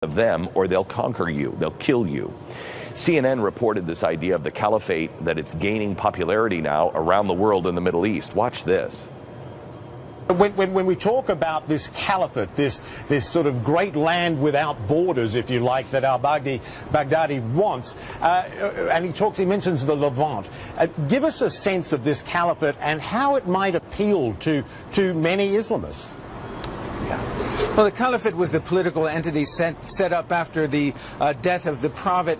of them, or they'll conquer you, they'll kill you. CNN reported this idea of the Caliphate, that it's gaining popularity now around the world in the Middle East. Watch this. When we talk about this caliphate, this sort of great land without borders, if you like, that al-Baghdadi wants, and he mentions the Levant. Give us a sense of this caliphate and how it might appeal to many Islamists. Well, the Caliphate was the political entity set up after the death of the Prophet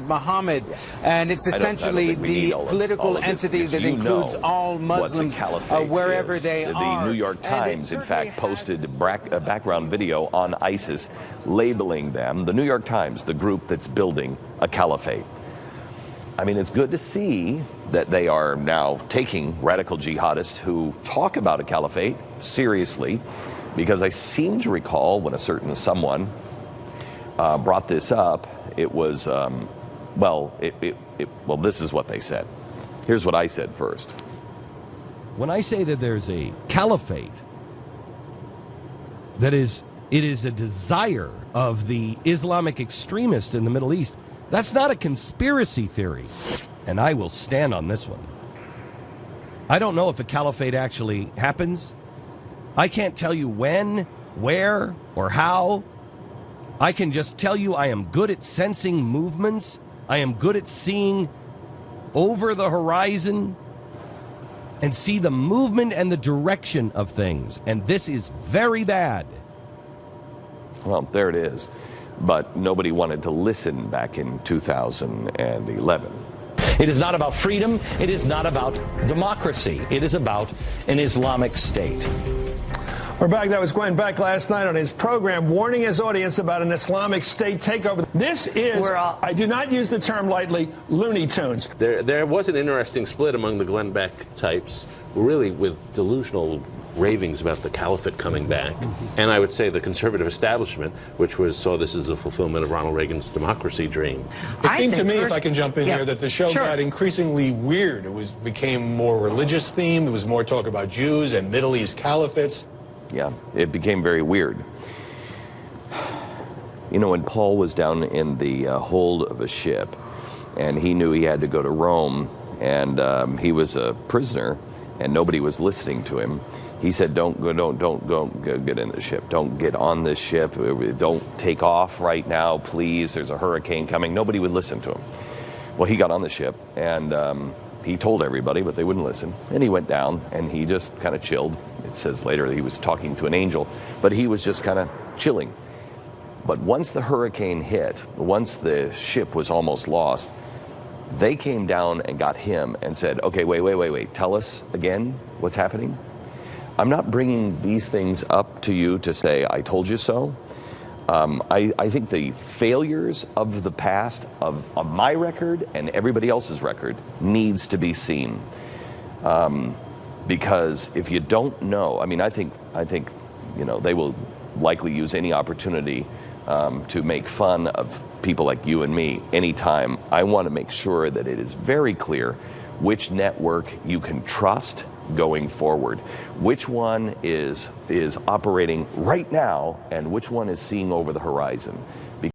Muhammad, and it's essentially the political entity that includes all Muslims wherever they are. The New York Times, in fact, posted a background video on ISIS, labeling them, the New York Times, the group that's building a caliphate. I mean, it's good to see that they are now taking radical jihadists who talk about a caliphate seriously, because I seem to recall when a certain someone brought this up, it was, well, this is what they said. Here's what I said first. When I say that there's a caliphate, it is a desire of the Islamic extremists in the Middle East. That's not a conspiracy theory, and I will stand on this one. I don't know if a caliphate actually happens. I can't tell you when, where, or how. I can just tell you I am good at sensing movements. I am good at seeing over the horizon and see the movement and the direction of things. And this is very bad. Well, there it is. But nobody wanted to listen back in 2011. It is not about freedom. It is not about democracy. It is about an Islamic state. We're back. That was Glenn Beck last night on his program, warning his audience about an Islamic State takeover. This is, I do not use the term lightly, Looney Tunes. There was an interesting split among the Glenn Beck types, really with delusional ravings about the caliphate coming back. And I would say the conservative establishment, which saw this as a fulfillment of Ronald Reagan's democracy dream. It seemed to me, if I can jump in here, that the show got increasingly weird. It became more religious themed. There was more talk about Jews and Middle East caliphates. Yeah, it became very weird. You know, when Paul was down in the hold of a ship, and he knew he had to go to Rome, and he was a prisoner, and nobody was listening to him, he said, don't get in the ship. Don't get on this ship. Don't take off right now, please. There's a hurricane coming. Nobody would listen to him. Well, he got on the ship, and he told everybody, but they wouldn't listen. And he went down, and he just kind of chilled. It says later that he was talking to an angel, but he was just kind of chilling. But once the hurricane hit, once the ship was almost lost, they came down and got him and said, okay, wait, tell us again what's happening. I'm not bringing these things up to you to say, I told you so. I think the failures of the past, of my record and everybody else's record, needs to be seen. Because if you don't know, I mean, I think, you know, they will likely use any opportunity to make fun of people like you and me anytime. I want to make sure that it is very clear which network you can trust going forward, which one is operating right now, and which one is seeing over the horizon.